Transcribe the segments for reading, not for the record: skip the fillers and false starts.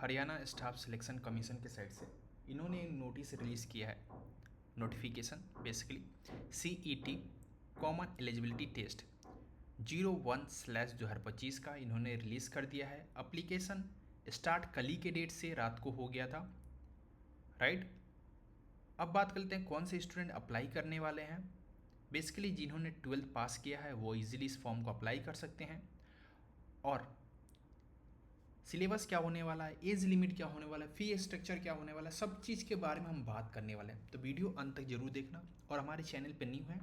Haryana staff selection commission के side से इन्होंने नोटिस रिलीज़ किया है, notification basically CET common eligibility test 01/2025 का इन्होंने रिलीज़ कर दिया है। अप्लीकेशन स्टार्ट कल ही के डेट से रात को हो गया था, राइट। अब बात करते हैं कौन से स्टूडेंट अप्लाई करने वाले हैं। बेसिकली जिन्होंने 12th पास किया है वो इजीली इस फॉर्म को अप्लाई कर सकते हैं। और सिलेबस क्या होने वाला है, एज लिमिट क्या होने वाला है, फी स्ट्रक्चर क्या होने वाला है, सब चीज़ के बारे में हम बात करने वाले हैं। तो वीडियो अंत तक जरूर देखना और हमारे चैनल पर न्यू है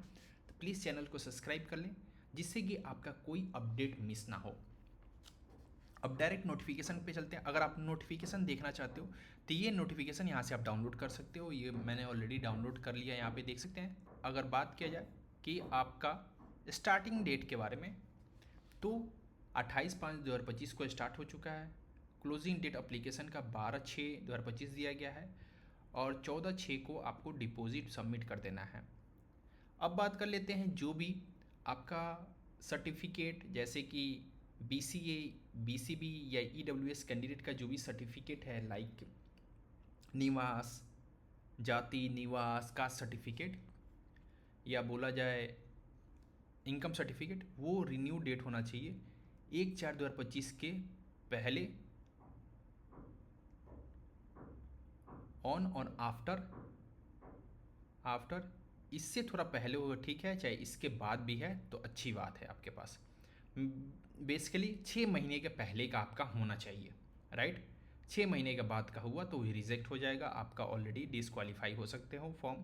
तो प्लीज़ चैनल को सब्सक्राइब कर लें जिससे कि आपका कोई अपडेट मिस ना हो। अब डायरेक्ट नोटिफिकेशन पे चलते हैं। अगर आप नोटिफिकेशन देखना चाहते हो तो ये नोटिफिकेशन यहाँ से आप डाउनलोड कर सकते हो। ये मैंने ऑलरेडी डाउनलोड कर लिया, यहाँ पे देख सकते हैं। अगर बात किया जाए कि आपका स्टार्टिंग डेट के बारे में, तो 28/5/2025 को स्टार्ट हो चुका है। क्लोजिंग डेट एप्लीकेशन का 12/6/2025 दिया गया है और 14/6 को आपको डिपॉजिट सबमिट कर देना है। अब बात कर लेते हैं जो भी आपका सर्टिफिकेट, जैसे कि BCA, BCB या EWS कैंडिडेट का जो भी सर्टिफिकेट है, लाइक निवास, जाति, निवास, कास्ट सर्टिफिकेट या बोला जाए इनकम सर्टिफिकेट, वो रिन्यू डेट होना चाहिए 1/4/2025 के पहले, ऑन और आफ्टर इससे थोड़ा पहले होगा ठीक है, चाहे इसके बाद भी है तो अच्छी बात है आपके पास। बेसिकली 6 महीने के पहले का आपका होना चाहिए, राइट। 6 महीने के बाद का हुआ तो रिजेक्ट हो जाएगा, आपका ऑलरेडी डिसक्वालीफाई हो सकते हो फॉर्म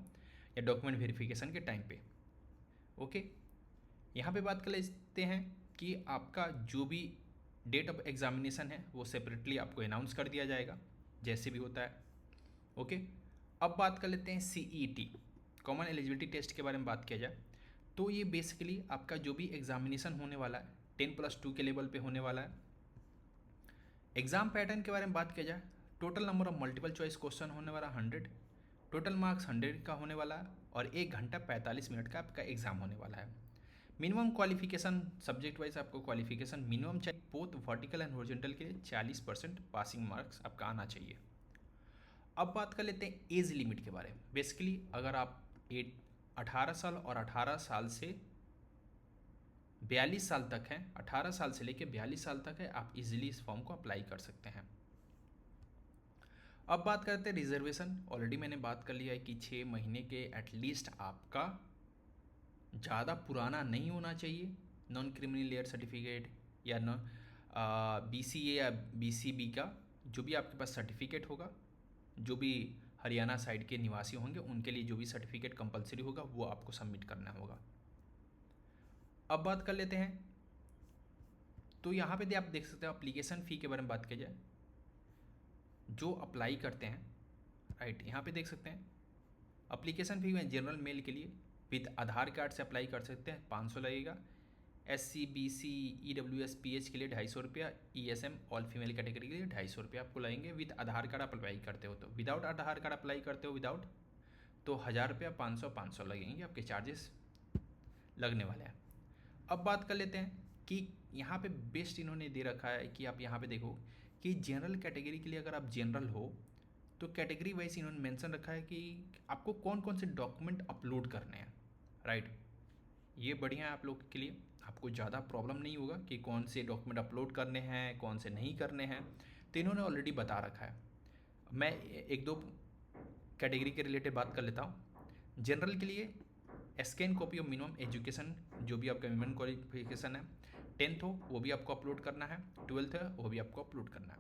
या डॉक्यूमेंट वेरिफिकेशन के टाइम पे। ओके, यहाँ पे बात कर लेते हैं कि आपका जो भी डेट ऑफ एग्जामिनेशन है वो सेपरेटली आपको अनाउंस कर दिया जाएगा जैसे भी होता है। ओके, अब बात कर लेते हैं CET कॉमन एलिजिबिलिटी टेस्ट के बारे में बात किया जाए तो ये बेसिकली आपका जो भी एग्जामिनेशन होने वाला है 10+2 के लेवल पे होने वाला है। एग्ज़ाम पैटर्न के बारे में बात किया जाए, total number of multiple choice question होने वाला 100, टोटल मार्क्स 100 का होने वाला है और 1 घंटा 45 मिनट का आपका एग्ज़ाम होने वाला है। मिनिमम क्वालिफिकेशन सब्जेक्ट वाइज आपको क्वालिफिकेशन मिनिमम चाहिए, बोथ वर्टिकल एंड हॉरिजॉन्टल के लिए 40% पासिंग मार्क्स आपका आना चाहिए। अब बात कर लेते हैं एज लिमिट के बारे में। बेसिकली अगर आप 18 साल और 18 साल से 42 साल तक हैं, 18 साल से लेकर 42 साल तक है, आप इजीली इस फॉर्म को अप्लाई कर सकते हैं। अब बात करते हैं रिजर्वेशन। ऑलरेडी मैंने बात कर लिया है कि 6 महीने के एटलीस्ट आपका ज़्यादा पुराना नहीं होना चाहिए, नॉन क्रिमिनल लेयर सर्टिफिकेट या BCA या BCB का जो भी आपके पास सर्टिफिकेट होगा, जो भी हरियाणा साइड के निवासी होंगे उनके लिए जो भी सर्टिफिकेट कंपलसरी होगा वो आपको सबमिट करना होगा। अब बात कर लेते हैं, तो यहाँ पे आप देख सकते हो एप्लीकेशन फ़ी के बारे में बात की जाए, जो अप्लाई करते हैं, राइट, यहाँ पे देख सकते हैं एप्लीकेशन फ़ी में जनरल मेल के लिए विद आधार कार्ड से अप्लाई कर सकते हैं 500 लगेगा। SC BC EWS PH के लिए 250 रुपया, ESM ऑल फीमेल कैटेगरी के लिए 250 रुपया आपको लगेंगे विद आधार कार्ड अप्लाई करते हो। तो विदाउट आधार कार्ड अप्लाई करते हो विदाउट तो 1000 रुपया 500 लगेंगे आपके चार्जेस लगने वाले हैं। अब बात कर लेते हैं कि यहाँ पे बेस्ट इन्होंने दे रखा है कि आप यहाँ पे देखो कि जनरल कैटेगरी के लिए अगर आप जनरल हो तो कैटेगरी वाइज इन्होंने मेंशन रखा है कि आपको कौन कौन से डॉक्यूमेंट अपलोड करने हैं, राइट। ये बढ़िया है आप लोग के लिए, आपको ज़्यादा प्रॉब्लम नहीं होगा कि कौन से डॉक्यूमेंट अपलोड करने हैं कौन से नहीं करने हैं, तो इन्होंने ऑलरेडी बता रखा है। मैं 1-2 कैटेगरी के रिलेटेड बात कर लेता हूँ। जनरल के लिए scan copy of minimum education, जो भी आपका मिनिमम क्वालिफिकेशन है, 10th हो वो भी आपको अपलोड करना है, 12th है वो भी आपको अपलोड करना है।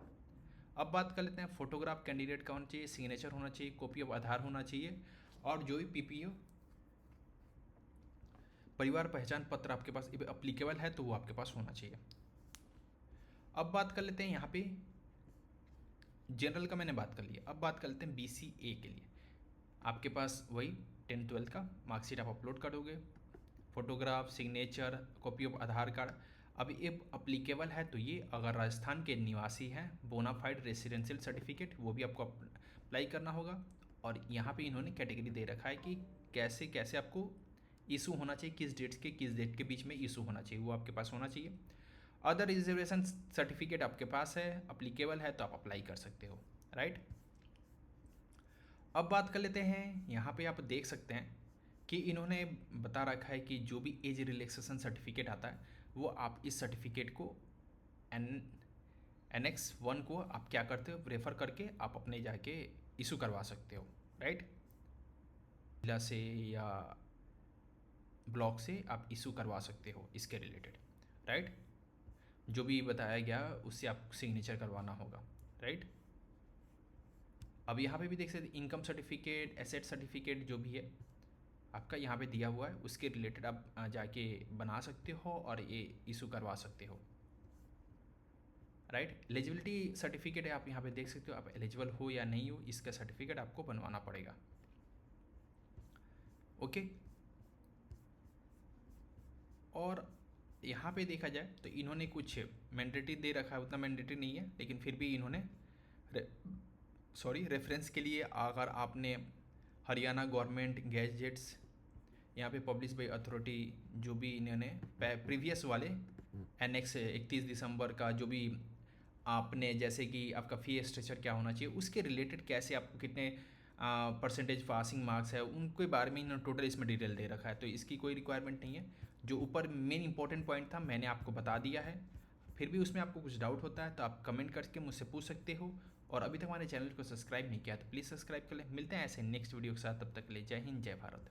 अब बात कर लेते हैं फोटोग्राफ कैंडिडेट का होना चाहिए, सिग्नेचर होना चाहिए, कॉपी ऑफ आधार होना चाहिए और जो भी PPO परिवार पहचान पत्र आपके पास अप्लीकेबल है तो वो आपके पास होना चाहिए। अब बात कर लेते हैं यहाँ पे जनरल का मैंने बात कर लिया, अब बात कर लेते हैं BCA के लिए। आपके पास वही 10th-12th का मार्कशीट आप अपलोड कर दोगे, photograph, signature, copy of Aadhaar card. अब ये अप्लीकेबल है तो ये अगर राजस्थान के निवासी हैं, बोनाफाइड रेसिडेंशियल सर्टिफिकेट वो भी आपको अप्लाई करना होगा। और यहाँ पे इन्होंने कैटेगरी दे रखा है कि कैसे कैसे आपको इशू होना चाहिए, किस डेट के बीच में इशू होना चाहिए वो आपके पास होना चाहिए। अदर रिजर्वेशन सर्टिफिकेट आपके पास है, अप्लीकेबल है, तो आप अप्लाई कर सकते हो, राइट। अब बात कर लेते हैं, यहाँ पे आप देख सकते हैं कि इन्होंने बता रखा है कि जो भी एज रिलैक्सेशन सर्टिफिकेट आता है वो आप इस सर्टिफिकेट को एनेक्स 1 को आप क्या करते हो, रेफ़र करके आप अपने जाके इशू करवा सकते हो, राइट। जिला से या ब्लॉक से आप इशू करवा सकते हो इसके रिलेटेड, राइट। जो भी बताया गया उससे आप सिग्नेचर करवाना होगा, राइट। अब यहाँ पे भी देख सकते इनकम सर्टिफिकेट, एसेट सर्टिफिकेट जो भी है आपका यहाँ पे दिया हुआ है उसके रिलेटेड आप जाके बना सकते हो और ये इशू करवा सकते हो, राइट। एलिजिबिलिटी सर्टिफिकेट है, आप यहाँ पे देख सकते हो आप एलिजिबल हो या नहीं हो, इसका सर्टिफिकेट आपको बनवाना पड़ेगा, ओके। और यहाँ पे देखा जाए तो इन्होंने कुछ मैंडेटरी दे रखा है, उतना मैंडेटरी नहीं है लेकिन फिर भी इन्होंने रेफरेंस के लिए अगर आपने हरियाणा गवर्नमेंट गैजेट्स यहाँ पे पब्लिश बाई अथॉरिटी जो भी इन्होंने प्रीवियस वाले एनेक्स 31 दिसंबर का जो भी आपने जैसे कि आपका फी स्ट्रक्चर क्या होना चाहिए उसके रिलेटेड कैसे आपको कितने परसेंटेज पासिंग मार्क्स है उनके बारे में इन्होंने टोटल इसमें डिटेल दे रखा है, तो इसकी कोई रिक्वायरमेंट नहीं है। जो ऊपर मेन इंपॉर्टेंट पॉइंट था मैंने आपको बता दिया है, फिर भी उसमें आपको कुछ डाउट होता है तो आप कमेंट करके मुझसे पूछ सकते हो। और अभी तक हमारे चैनल को सब्सक्राइब नहीं किया तो प्लीज़ सब्सक्राइब कर लें। मिलते हैं ऐसे नेक्स्ट वीडियो के साथ, तब तक के लिए जय हिंद जय भारत।